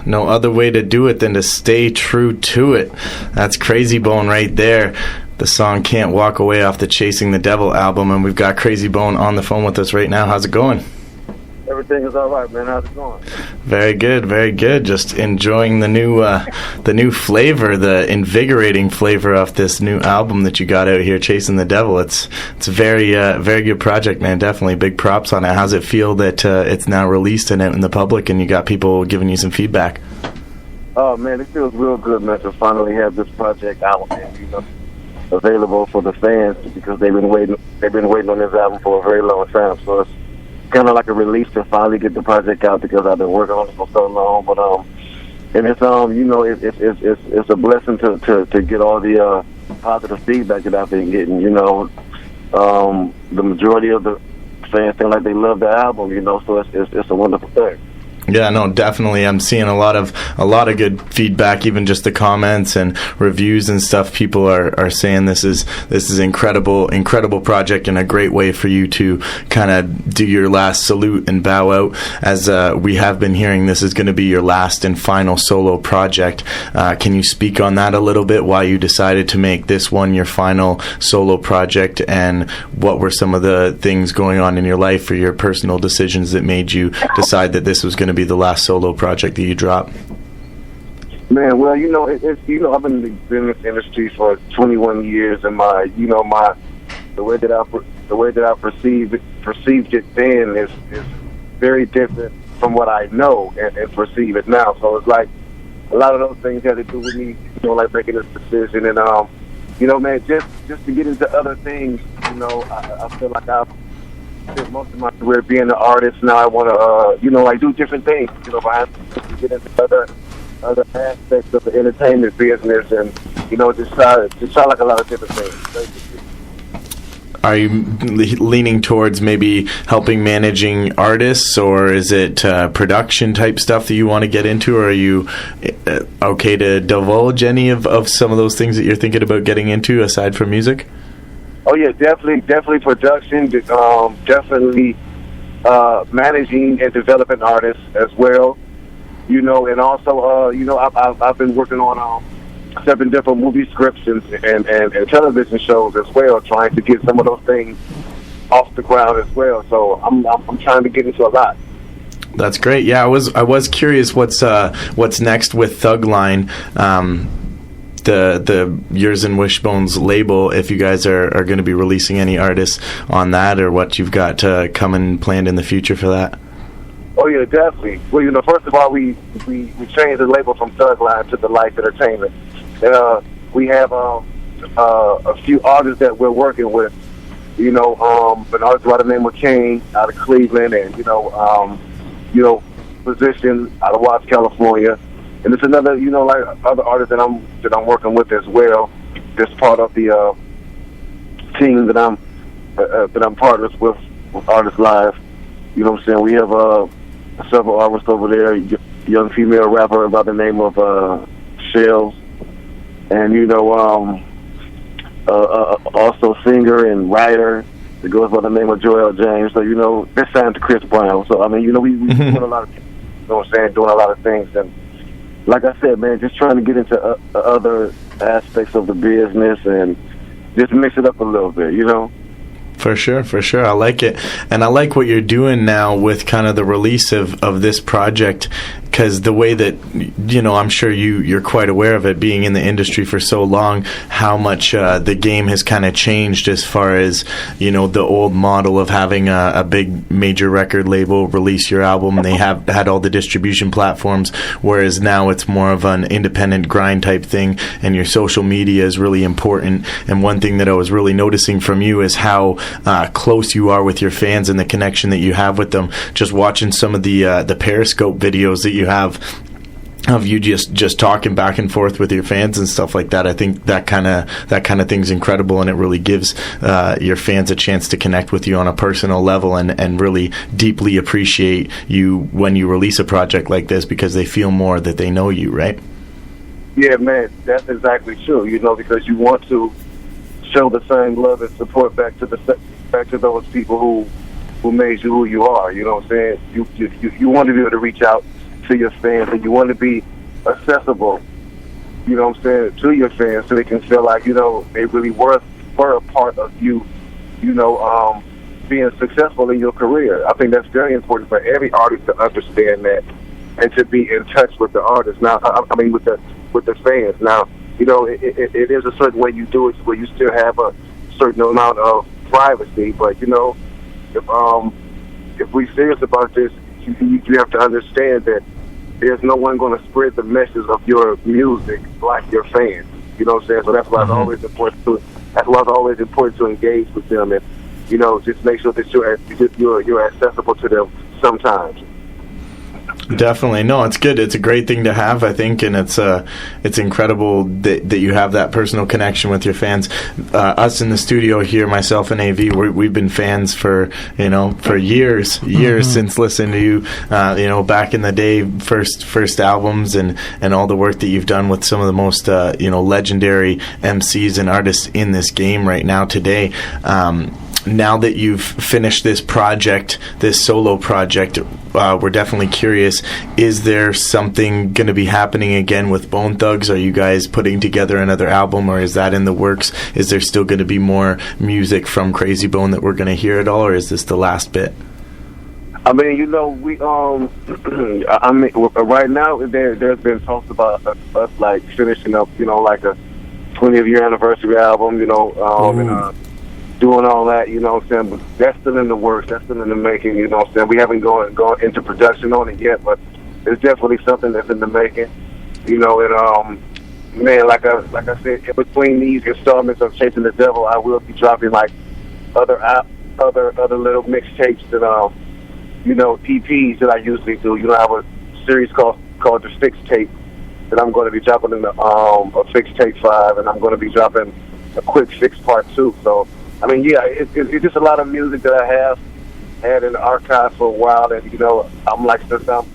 no other way to do it than to stay true to it. That's Krayzie Bone right there. The song Can't Walk Away off the Chasing the Devil album, and we've got Krayzie Bone on the phone with us right now. How's it going? Everything is all right, man. How's it going? Very good, very good. Just enjoying the new flavor, the invigorating flavor of this new album that you got out here, Chasing the Devil. It's a very good project, man. Definitely big props on it. How's it feel that it's now released and out in the public, and you got people giving you some feedback? Oh man, it feels real good, man, to finally have this project out and available for the fans, because they've been waiting on this album for a very long time. So it's kind of like a relief to finally get the project out, because I've been working on it for so long. But and it's it's a blessing to get all the positive feedback that I've been getting. The majority of the fans think like they love the album. So it's a wonderful thing. Yeah, no, definitely. I'm seeing a lot of good feedback, even just the comments and reviews and stuff. People are saying this is incredible project, and a great way for you to kind of do your last salute and bow out. As we have been hearing, this is going to be your last and final solo project. Can you speak on that a little bit? Why you decided to make this one your final solo project, and what were some of the things going on in your life or your personal decisions that made you decide that this was going to be the last solo project that you dropped? Man, well, I've been in this industry for 21 years, and the way that I perceived it then is very different from what I know and perceive it now. So it's like a lot of those things had to do with me, like making this decision, and man, just to get into other things, I feel like I've spent most of my career being an artist. Now I want to, do different things, to get into other aspects of the entertainment business, and, just try like a lot of different things, basically. Are you leaning towards maybe helping managing artists, or is it production type stuff that you want to get into, or are you okay to divulge any of some of those things that you're thinking about getting into aside from music? Oh yeah, definitely production, definitely managing and developing artists as well, and also I've been working on 7 different movie scripts and television shows as well, trying to get some of those things off the ground as well. So I'm trying to get into a lot. That's great. Yeah, I was curious what's next with Thugline. The Yours and Wishbone's label, if you guys are going to be releasing any artists on that, or what you've got coming planned in the future for that. Oh yeah, definitely. Well, first of all, we changed the label from Thugline to The Life Entertainment, and we have a few artists that we're working with. An artist by the name of Kane out of Cleveland, and Position out of Watts, California. And it's another, like other artists that I'm working with as well. This part of the team that I'm partners with Artists Live. You know what I'm saying? We have several artists over there. Young female rapper by the name of Shells, and also singer and writer that goes by the name of Joel James. So they're signed to Chris Brown. So we doing a lot of, doing a lot of things. And like I said, man, just trying to get into other aspects of the business and just mix it up a little bit, For sure. I like it. And I like what you're doing now with kind of the release of this project, because the way that, I'm sure you're quite aware of it, being in the industry for so long, how much the game has kind of changed as far as, the old model of having a big major record label release your album. They have had all the distribution platforms, whereas now it's more of an independent grind type thing, and your social media is really important. And one thing that I was really noticing from you is how close you are with your fans and the connection that you have with them. Just watching some of the Periscope videos that you have of you just talking back and forth with your fans and stuff like that. I think that kind of thing's incredible, and it really gives your fans a chance to connect with you on a personal level and really deeply appreciate you when you release a project like this, because they feel more that they know you, right? Yeah, man, that's exactly true. Because you want to show the same love and support back to those people who made you who you are. You know what I'm saying? You want to be able to reach out to your fans, and you want to be accessible, you know what I'm saying, to your fans, so they can feel like, you know, they really were a part of you, you know, being successful in your career. I think that's very important for every artist to understand that and to be in touch with the artist. Now, I mean, with the fans. Now, you know, it is a certain way you do it where you still have a certain amount of privacy, but, you know, if we're serious about this, you have to understand that there's no one going to spread the message of your music like your fans. You know what I'm saying? So that's why it's always important to engage with them, and, you know, just make sure that you're accessible to them sometimes. Definitely. No, it's good. It's a great thing to have, I think, and it's incredible that you have that personal connection with your fans. Us in the studio here, myself and AV, we've been fans for years since listening to you, back in the day, first albums and all the work that you've done with some of the most legendary MCs and artists in this game right now today. Now that you've finished this project, this solo project, we're definitely curious, is there something going to be happening again with Bone Thugs? Are you guys putting together another album, or is that in the works? Is there still going to be more music from Krayzie Bone that we're going to hear at all, or is this the last bit? I mean, you know, we right now there's been talks about us like finishing up, you know, like a 20th year anniversary album, you know, and doing all that, you know what I'm saying? But that's still in the works. That's still in the making, you know what I'm saying? We haven't gone into production on it yet, but it's definitely something that's in the making, you know. And man, like I said, in between these installments of Chasing the Devil, I will be dropping like other little mixtapes and EPs that I usually do. You know, I have a series called the Fix Tape that I'm going to be dropping in a Fix Tape 5, and I'm going to be dropping a Quick Fix Part 2. So, I mean, yeah, it's just a lot of music that I have had in the archive for a while, and, you know, I'm like, since I'm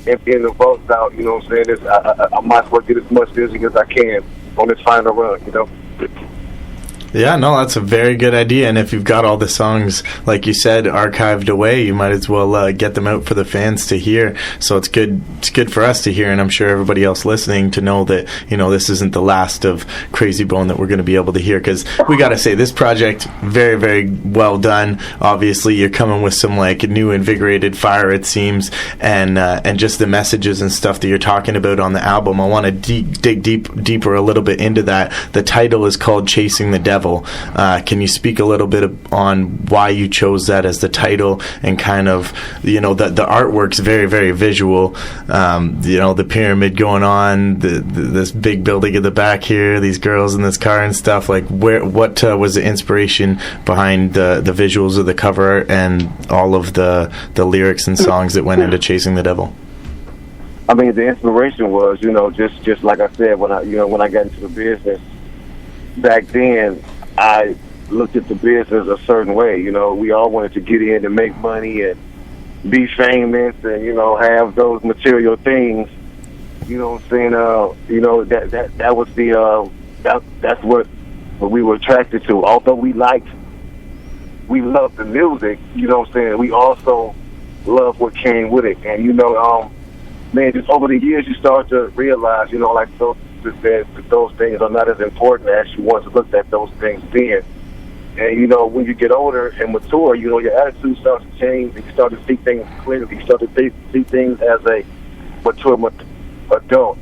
emptying the vaults out, you know what I'm saying, I might as well get as much music as I can on this final run, you know. Yeah, no, that's a very good idea. And if you've got all the songs, like you said, archived away, you might as well get them out for the fans to hear. So it's good. It's good for us to hear, and I'm sure everybody else listening to know that, you know, this isn't the last of Krayzie Bone that we're going to be able to hear. Because we got to say, this project, very, very well done. Obviously, you're coming with some like new invigorated fire, it seems, and just the messages and stuff that you're talking about on the album. I want to dig deeper a little bit into that. The title is called "Chasing the Devil." Can you speak a little bit on why you chose that as the title, and kind of, you know, the artwork's very, very visual. You know, the pyramid going on, this big building in the back here, these girls in this car and stuff. Like, what was the inspiration behind the visuals of the cover and all of the lyrics and songs that went into Chasing the Devil? I mean, the inspiration was, you know, just like I said, when I got into the business back then, I looked at the business a certain way. You know, we all wanted to get in and make money and be famous and, you know, have those material things. You know what I'm saying? You know, that was that's what we were attracted to. Although we loved the music, you know what I'm saying, we also loved what came with it. And, you know, man, just over the years you start to realize, you know, like those things are not as important as you once looked at those things then. And, you know, when you get older and mature, you know, your attitude starts to change, and you start to see things clearly. You start to see things as a mature adult.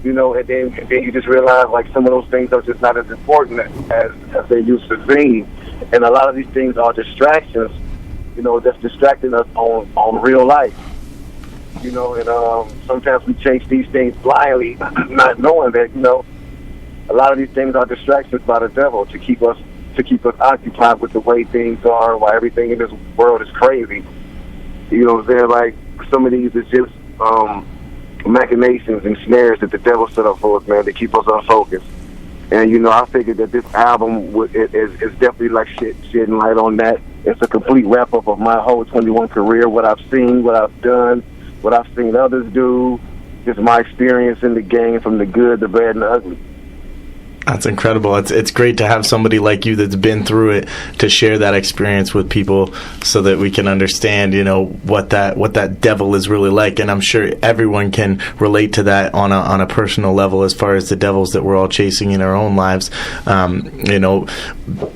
You know, and then you just realize, like, some of those things are just not as important as they used to seem. And a lot of these things are distractions, you know, that's distracting us on real life. You know, and sometimes we chase these things blindly, not knowing that, you know, a lot of these things are distractions by the devil to keep us occupied with the way things are, while everything in this world is crazy. You know what I'm saying? Like, some of these is just machinations and snares that the devil set up for us, man, to keep us unfocused. And, you know, I figured that this album is definitely like shedding light on that. It's a complete wrap-up of my whole 21 career, what I've seen, what I've done, what I've seen others do, just my experience in the game, from the good, the bad, and the ugly. That's incredible. It's great to have somebody like you that's been through it to share that experience with people, so that we can understand, what that devil is really like. And I'm sure everyone can relate to that on a personal level, as far as the devils that we're all chasing in our own lives.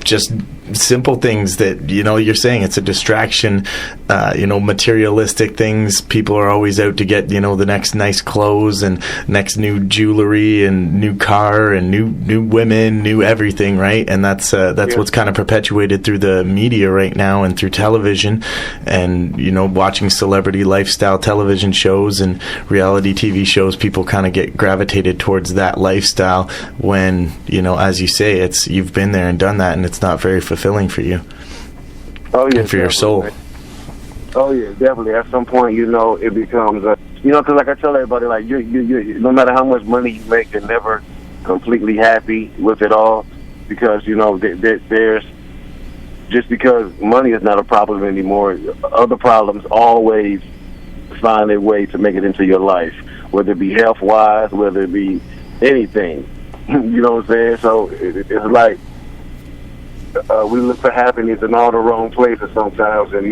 Just simple things that you're saying it's a distraction. Materialistic things. People are always out to get the next nice clothes and next new jewelry and new car and new women, new everything, right? And that's what's kind of perpetuated through the media right now and through television, and watching celebrity lifestyle television shows and reality TV shows. People kind of get gravitated towards that lifestyle when as you say, you've been there and done that, and it's not very fulfilling for you. Oh yeah, and for your soul. Oh yeah, definitely. At some point, it becomes because like I tell everybody, like you no matter how much money you make, you're never completely happy with it all, because there's just because money is not a problem anymore. Other problems always find a way to make it into your life, whether it be health wise, whether it be anything. You know what I'm saying? So it's like we look for happiness in all the wrong places sometimes, and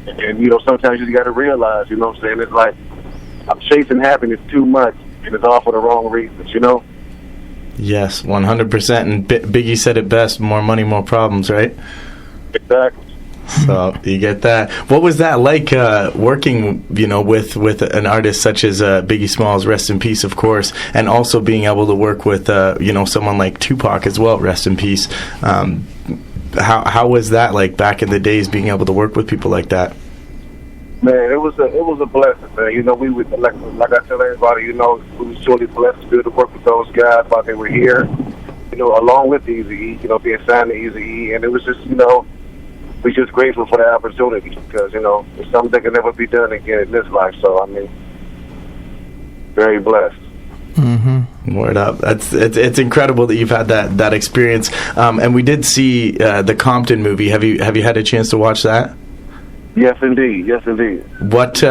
and sometimes you got to realize, what I'm saying? It's like I'm chasing happiness too much, and it's all for the wrong reasons, Yes, 100%. And Biggie said it best: more money, more problems, right? Exactly. So you get that. What was that like working, with an artist such as Biggie Smalls, rest in peace, of course, and also being able to work with, someone like Tupac as well, rest in peace. How was that like back in the days, being able to work with people like that? Man, it was a blessing, man. We would like I tell everybody, we was truly blessed to be able to work with those guys while they were here, along with Eazy-E, being signed to Eazy-E, and it was just, we're just grateful for the opportunity, because it's something that can never be done again in this life. So very blessed. Mm-hmm. Word up. It's incredible that you've had that experience. And we did see the Compton movie. Have you had a chance to watch that? Yes, indeed. Yes, indeed. What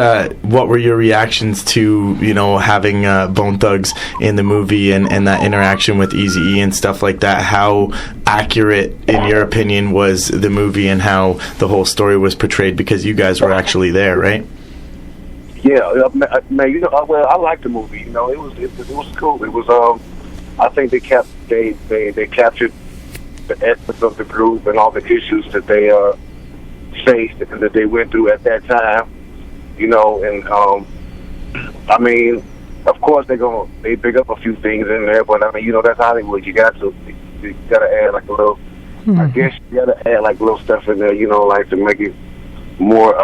were your reactions to having Bone Thugs in the movie and that interaction with Eazy-E and stuff like that? How accurate, in your opinion, was the movie, and how the whole story was portrayed? Because you guys were actually there, right? Yeah, man. Well, I liked the movie. It was cool. It was. I think they captured the essence of the group and all the issues that they faced and that they went through at that time, and of course they pick up a few things in there, but that's Hollywood. You gotta add like a little. I guess you gotta add like little stuff in there, like to make it more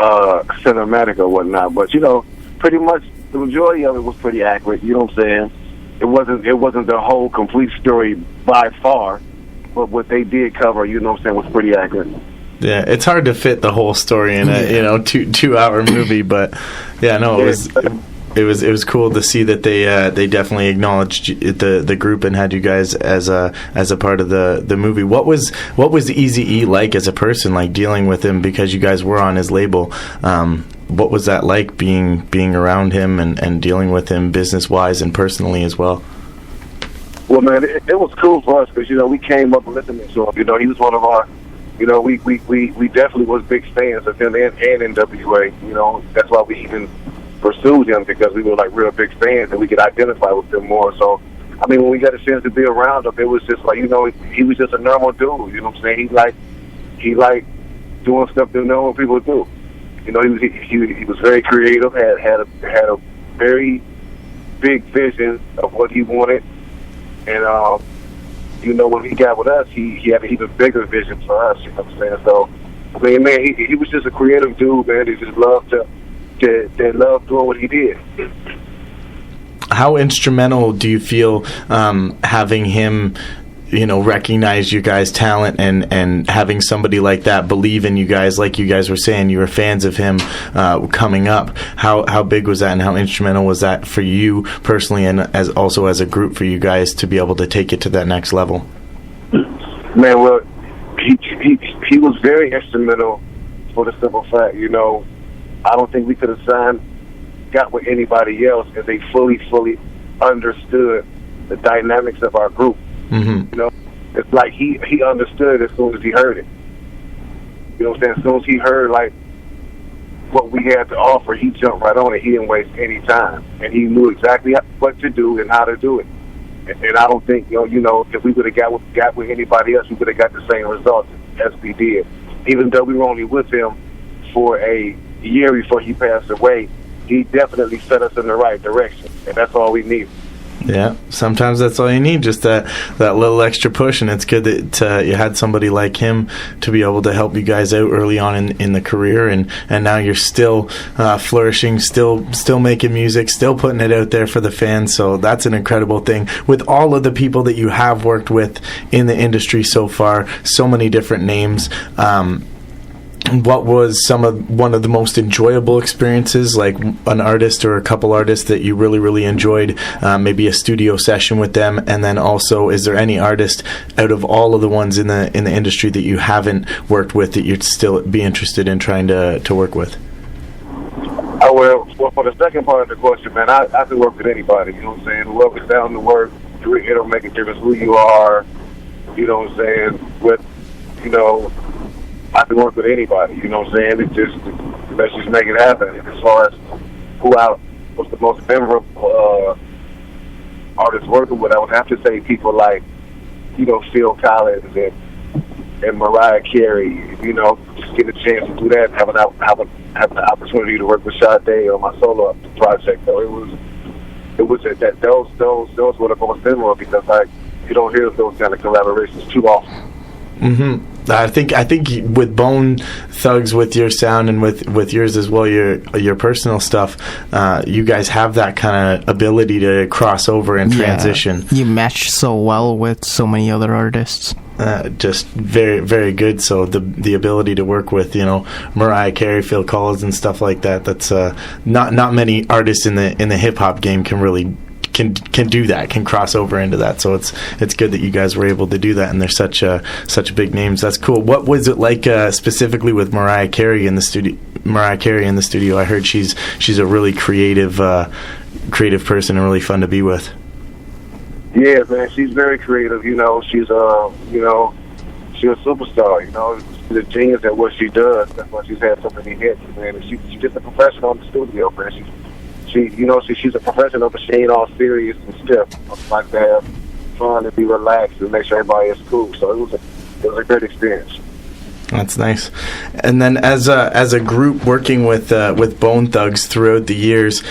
cinematic or whatnot. But pretty much the majority of it was pretty accurate. You know what I'm saying? It wasn't the whole complete story by far, but what they did cover, was pretty accurate. Yeah, it's hard to fit the whole story in a 2-hour movie, but yeah, no, it was cool to see that they definitely acknowledged the group and had you guys as a part of the movie. What was Eazy-E like as a person, like dealing with him, because you guys were on his label? What was that like, being around him and dealing with him business wise and personally as well? Well, man, it was cool for us because we came up listening to him. He was one of our. We definitely was big fans of him and NWA. That's why we even pursued him, because we were like real big fans and we could identify with him more. So, when we got a chance to be around him, it was just like, he was just a normal dude. You know what I'm saying? He liked doing stuff that normal people do. He was very creative. Had a very big vision of what he wanted, and when he got with us, he had an even bigger vision for us, you know what I'm saying? So, man, he was just a creative dude, man. He just loved doing what he did. How instrumental do you feel having him, recognize you guys' talent and having somebody like that believe in you guys, like you guys were saying, you were fans of him coming up? How big was that, and how instrumental was that for you personally, and as a group for you guys to be able to take it to that next level? Man, well, he was very instrumental for the simple fact, I don't think we could have got with anybody else if they fully understood the dynamics of our group. You know, it's like he understood as soon as he heard it. You know what I'm saying? As soon as he heard like what we had to offer, he jumped right on it. He didn't waste any time, and he knew exactly what to do and how to do it. And I don't think you know if we would have got with anybody else, we would have got the same results as we did. Even though we were only with him for a year before he passed away, he definitely set us in the right direction, and that's all we need. Yeah, sometimes that's all you need, just that little extra push, and it's good that you had somebody like him to be able to help you guys out early on in the career, and now you're still flourishing, still making music, still putting it out there for the fans, so that's an incredible thing. With all of the people that you have worked with in the industry so far, so many different names, what was one of the most enjoyable experiences, like an artist or a couple artists that you really, really enjoyed, maybe a studio session with them? And then also, is there any artist out of all of the ones in the industry that you haven't worked with that you'd still be interested in trying to work with? Well, for the second part of the question, man, I can work with anybody. You know what I'm saying? Whoever's down to work, it don't make a difference who you are. You know what I'm saying? I can work with anybody, you know what I'm saying? It's just, let's just make it happen. As far as who was the most memorable artist working with, I would have to say people like, Phil Collins and Mariah Carey, just get a chance to do that, have an opportunity to work with Sade on my solo project. So it was that those were the most memorable because you don't hear those kind of collaborations too often. Mm-hmm. I think with Bone Thugs, with your sound and with yours as well, your personal stuff, you guys have that kind of ability to cross over and transition. You mesh so well with so many other artists. Just very, very good. So the ability to work with Mariah Carey, Phil Collins, and stuff like that. That's not many artists in the hip hop game can really. Can do that, can cross over into that. So it's good that you guys were able to do that, and they're such big names. That's cool. What was it like specifically with Mariah Carey in the studio? I heard she's a really creative person and really fun to be with. Yeah, man, she's very creative. She's she's a superstar. She's a genius at what she does. That's why she's had so many hits, man. And she's just a professional in the studio, man. She's a professional, but she ain't all serious and stiff. I like to have fun and be relaxed and make sure everybody is cool. So it was a great experience. That's nice. And then as a group working with Bone Thugs throughout the years,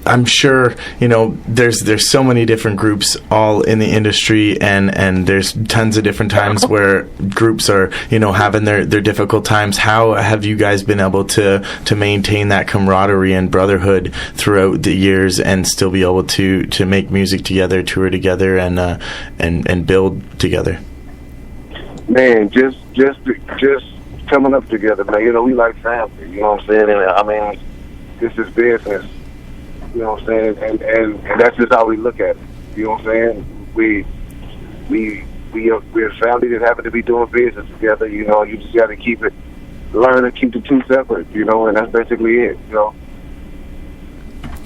I'm sure there's so many different groups all in the industry, and there's tons of different times where groups are having their difficult times. How have you guys been able to maintain that camaraderie and brotherhood throughout the years and still be able to make music together, tour together, and build together? Man, just coming up together, man. We like family. You know what I'm saying? And I mean, this is business. You know what I'm saying? And that's just how we look at it. You know what I'm saying? We're a family that happen to be doing business together. You just got to learn to keep the two separate, and that's basically it,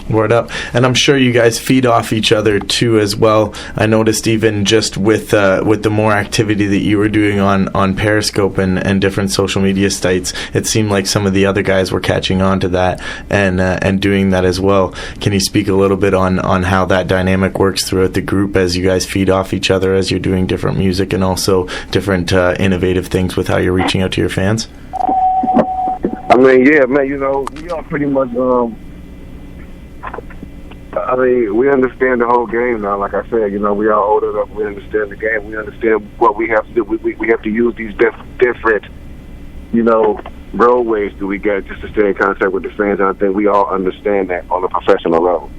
Word up. And I'm sure you guys feed off each other too as well. I noticed even just with the more activity that you were doing on Periscope and different social media sites, it seemed like some of the other guys were catching on to that and doing that as well. Can you speak a little bit on how that dynamic works throughout the group as you guys feed off each other as you're doing different music and also different innovative things with how you're reaching out to your fans? I mean, yeah, man, we all pretty much we understand the whole game now. Like I said, we are old enough. We understand the game. We understand what we have to do. We have to use these different, roadways that we get just to stay in contact with the fans. And I think we all understand that on a professional level.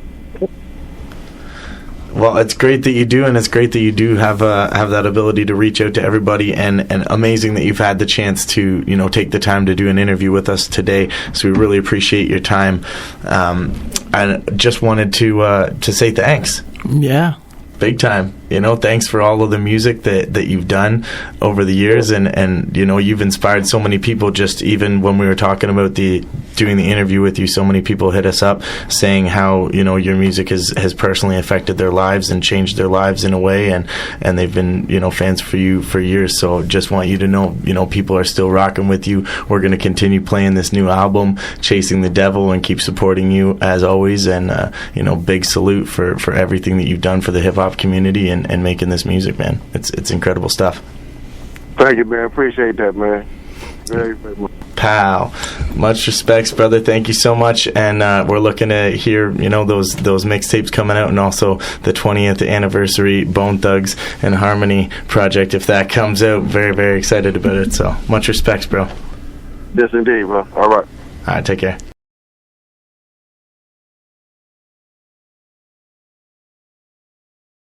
Well, it's great that you do, and it's great that you do have that ability to reach out to everybody, and amazing that you've had the chance to take the time to do an interview with us today. So we really appreciate your time. I just wanted to say thanks. Yeah. Big time. thanks for all of the music that you've done over the years, and you've inspired so many people. Just even when we were talking about doing the interview with you, so many people hit us up saying how your music has personally affected their lives and changed their lives in a way, and they've been fans for you for years. So just want you to know people are still rocking with you. We're going to continue playing this new album, Chasing the Devil, and keep supporting you as always. And big salute for everything that you've done for the hip hop community and making this music, man. It's incredible stuff. Thank you, man. Appreciate that, man. Very, very much. Pal, much respects, brother. Thank you so much. And we're looking to hear those mixtapes coming out, and also the 20th anniversary Bone Thugs and Harmony project, if that comes out. Very, very excited about it. So much respects, bro. Yes, indeed, bro. All right. Take care.